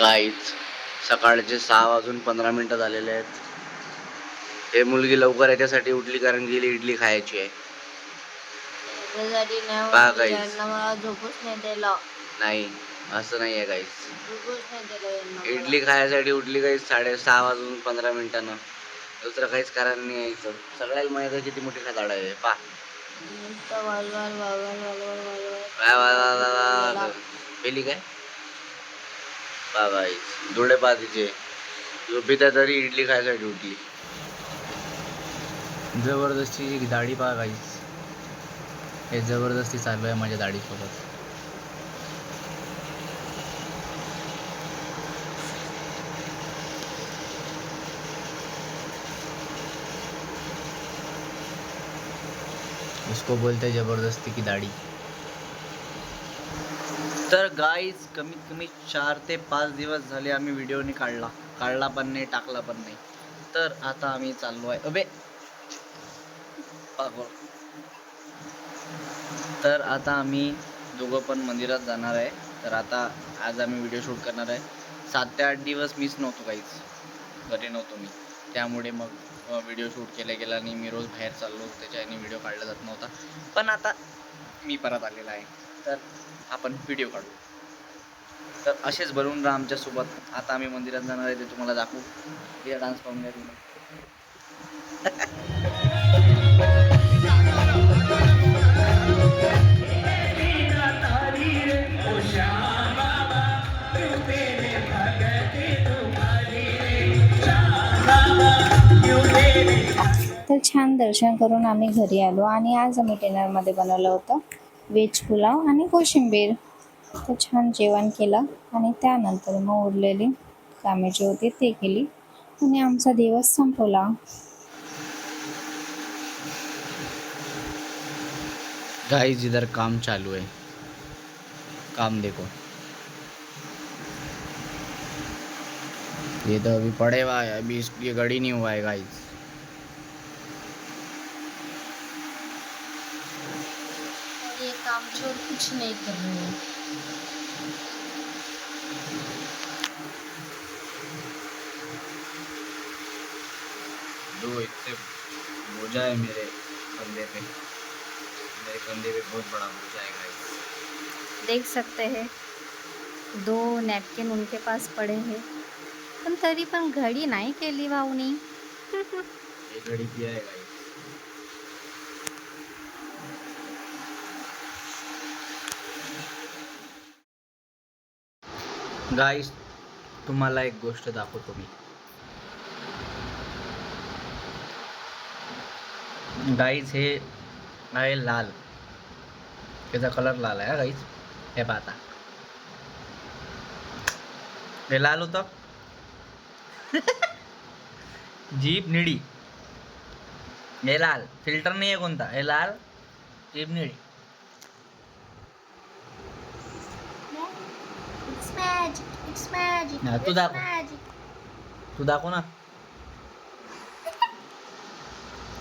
गाईच सकाळचे 6:15 झालेले आहेत. हे मुलगी लवकर याच्यासाठी उठली कारण की इडली खायची आहे. पहा गाईस, मला झोपूच नाही द्यायला. नाही असं नाही आहे गाईस. झोपूच नाही द्यायला इडली खायसाठी उठली गाईस 6:15. दुसरं काहीच कारण नाही यायचं. सगळ्याला माहिती आहे किती मोठी खाताड आहे. पा पेली काय पा गाईस धुळे पातीचे झोपिता तरी इडली खायसाठी उठली. जबरदस्ती दाढी पहा गाईस. हे जबरदस्ती चालू आहे माझ्या दाढीसोबत. इसको बोलते हैं जबरदस्ती की दाढी. तर गाईज कमीत कमी 4 ते 5 दिवस झाले आम्ही व्हिडिओ नाही काढला पण नाही, टाकला पण नाही. तर आता आम्ही चाललो आहे अबे पागल. तर आता आम्ही दोघं पण मंदिरात जाणार आहे. तर आता आज आम्ही व्हिडिओ शूट करणार आहे. 7 ते 8 दिवस मिस नव्हतो काहीच, घरी नव्हतो मी, त्यामुळे मग व्हिडिओ शूट केला गेला आणि मी रोज बाहेर चाललो त्याच्याने व्हिडिओ काढला जात नव्हता. पण आता मी परत आलेला आहे तर आपण व्हिडिओ काढू. तर असेच बनवून राहा आमच्यासोबत. आता आम्ही मंदिरात जाणार आहे ते तुम्हाला दाखवू. हे डान्स पाहून घ्या तुम्ही. तर छान दर्शन करून आम्ही घरी आलो आणि आज आम्ही डिनरमध्ये बनवलं होतं व्हेज पुलाव आणि कोशिंबीर. तर छान जेवण केलं आणि त्यानंतर मग उरलेली कामे जी होती ते केली आणि आमचा दिवस संपवला. गाइस इधर काम चालू है, काम देखो. ये तो अभी पड़े हुआ है, अभी ये गड़ी नहीं हुआ है गाइस. ये काम छोड़ कुछ नहीं कर रहे हैं. दो इतने बोझा है मेरे कंधे पे, मेरे कंधे पे बहुत बड़ा बोझा है गाइस. देख सकते हैं 2 नॅपकिन उनके पास पड़े हैं पण तरी पण घडी नाही केली भाऊनी. ये घड़ी किया है गाइस. गाइस तुम्हाला एक गोष्ट दाखवतो मी. गाइस हे आहे लाल, त्याचा कलर लाल आहे गाइस. हे पाहता हे लाल होतं. जीप निळी, हे लाल फिल्टर नाही आहे कोणता, हे लाल जीप निळी. It's magic. हा, तू दाखव ना.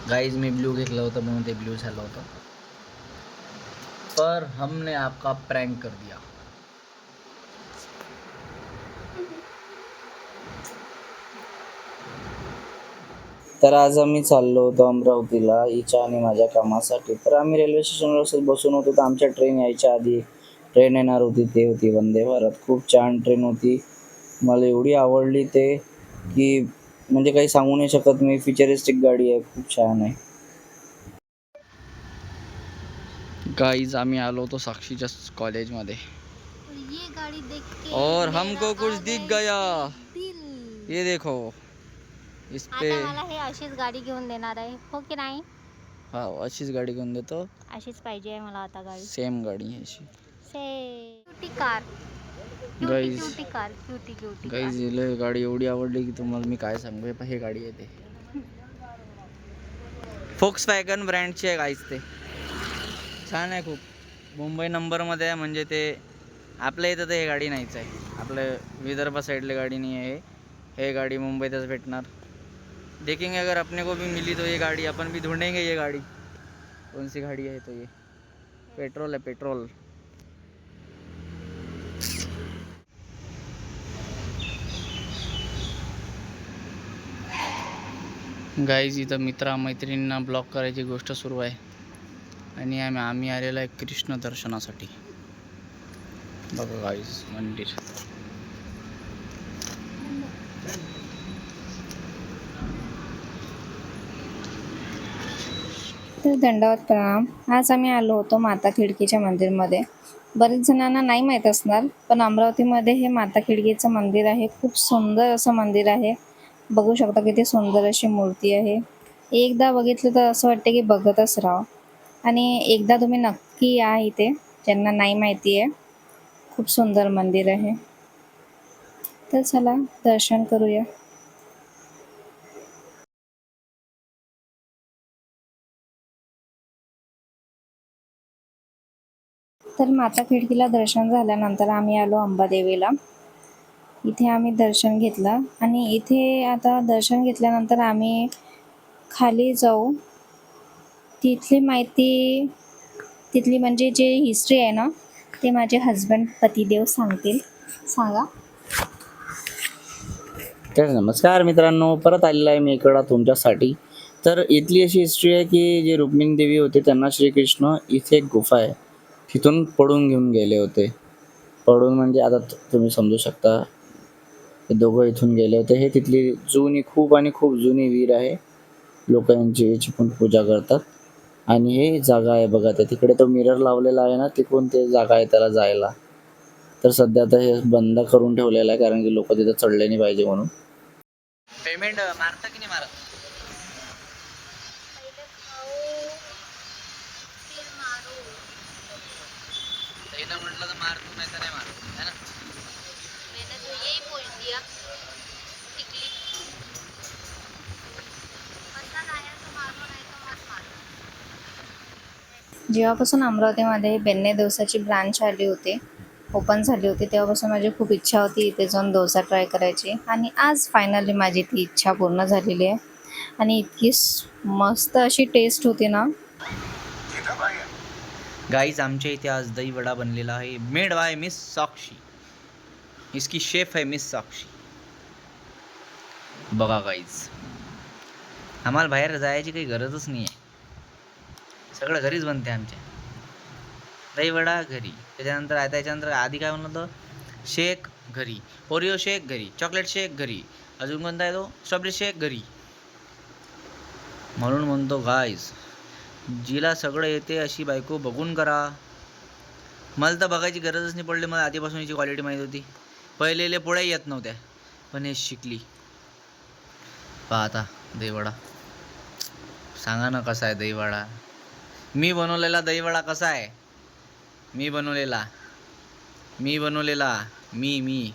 गाइस मी ब्लू घेतलं होतं म्हणून ते ब्लू झालं होतं, पर हमने आपका प्रैंक कर दिया. तर आज आम्ही चाललो होतो अमरावतीला हिच्या आणि माझ्या कामासाठी. तर आम्ही रेल्वे स्टेशनवर असं बसून होतो तर आमच्या ट्रेन यायच्या आधी ट्रेन येणार होती, ते होती वंदे भारत. खूप छान ट्रेन होती, मला एवढी आवडली ते की म्हणजे काही सांगू नाही शकत मी. फ्युचरिस्टिक गाडी आहे, खूप छान आहे. गाइस आम्ही आलो होतो साक्षीच्या कॉलेजमध्ये ये गाड़ी देख के और मेरा हमको कुछ आ दिख गया गया. दिल. ये देखो इस पे. आता मला हे अशीच गाडी घेऊन देणार आहे हो की नाही. हा अशीच गाडी घेऊन देतो. अशीच पाहिजे आहे मला आता गाडी. सेम गाडी आहे अशी. Cutie car, guys cutie car, cutie guys हिला गाडी एवढी आवडली की तुम्हाला मी काय सांगू. हे गाडी आहे ते फोक्सवॅगन ब्रँडची आहे गाइस. ते छान आहे खूप. मुंबई नंबरमध्ये आहे, म्हणजे ते आपल्या इथं तर हे गाडी नाहीच आहे. आपल्या विदर्भ साईडला गाडी नहीं है. ये गाड़ी मुंबईतच भेटणार. देखेंगे अगर अपने को भी मिली तो ये गाड़ी अपन भी ढूंढेंगे. ये गाड़ी कौन सी गाड़ी है तो ये पेट्रोल है, पेट्रोल. गाईज इथं मैत्रिणींना ब्लॉक करायची गोष्ट सुरू आहे आणि आम्ही आलेलो आहे कृष्ण दर्शनासाठी. बघा गाईज मंदिर. तर दंडवत प्रणाम. आज आम्ही आलो होतो माता खिडकीच्या मंदिरमध्ये. बरेच जणांना नाही माहीत असणार, पण अमरावतीमध्ये हे माता खिडकीचं मंदिर आहे. खूप सुंदर असं मंदिर आहे. बघू शकता किती सुंदर अशी मूर्ती आहे. एकदा बघितलं तर असं वाटतं की बघतच राहावं. आणि एकदा तुम्ही नक्की या इथे, ज्यांना नाही माहिती आहे. खूप सुंदर मंदिर आहे. तर चला दर्शन करूया. तर माता खिडकीला दर्शन झाल्यानंतर आम्ही आलो अंबादेवीला. इथे आम्ही दर्शन घेतलं आणि इथे आता दर्शन घेतल्यानंतर आम्ही खाली जाऊ. तिथली माहिती, तिथली म्हणजे जे हिस्ट्री आहे ना, ते माझे हजबंड पतिदेव सांगतील. सांगा. तर नमस्कार मित्रांनो, परत आलेला आहे मी इकडं तुमच्यासाठी. तर इथली अशी हिस्ट्री आहे की जे रुक्मिणी देवी होते त्यांना श्रीकृष्ण इथे एक गुफा आहे तिथून पळून घेऊन गेले होते. पळून म्हणजे आता तुम्ही समजू शकता, हे दोघं इथून गेले होते. हे तिथली खूप जुनी विहीर आहे. लोक याची पण पूजा करतात. आणि हे जागा आहे बघा, त्या तिकडे तो मिरर लावलेला आहे ना, तिकडून ते जागा आहे त्याला जायला. तर सध्या आता हे बंद करून ठेवलेलं आहे कारण की लोक तिथं चढले नाही पाहिजे म्हणून. पेमेंट मारता की नाही मारत? म्हटलं तर मारतो, नाही तर नाही मारत है ना. जेव्हापासून अमरावतीमध्ये बेन्ने डोसाची ब्रांच आली होती, ओपन झाली होती, तेव्हापासून माझी खूप इच्छा होती इथे जाऊन डोसा ट्राय करायची. आणि आज फायनली माझी ती इच्छा पूर्ण झालेली आहे. आणि इतकी मस्त अशी टेस्ट होती ना. गाईज आमच्या इथे आज दही वडा बनलेला आहे, मेड बाय मिस साक्षी. इसकी शेफ है मिस साक्षी. बघा गाईज, आम्हाला बाहेर जायची काही गरजच नाही आहे, सगळं घरीच बनते आमच्या. दही वडा घरी, त्याच्यानंतर आधी काय म्हणलं होतं, शेक घरी, ओरिओ शेक घरी, चॉकलेट शेक घरी, अजून कोणता आहे तो, स्ट्रॉबेरी शेक घरी. म्हणून म्हणतो गाईज, जिला सगळं येते अशी बायको बघून करा. मला तर बघायची गरजच नाही पडली, मला आधीपासून याची क्वालिटी माहीत होती. पहिलेले पोळ्या येत नव्हत्या, पण हे शिकली. पहा आता दहीवडा, सांगा ना कसा आहे दहीवडा. मी बनवलेला दहीवडा कसा आहे, मी बनवलेला मी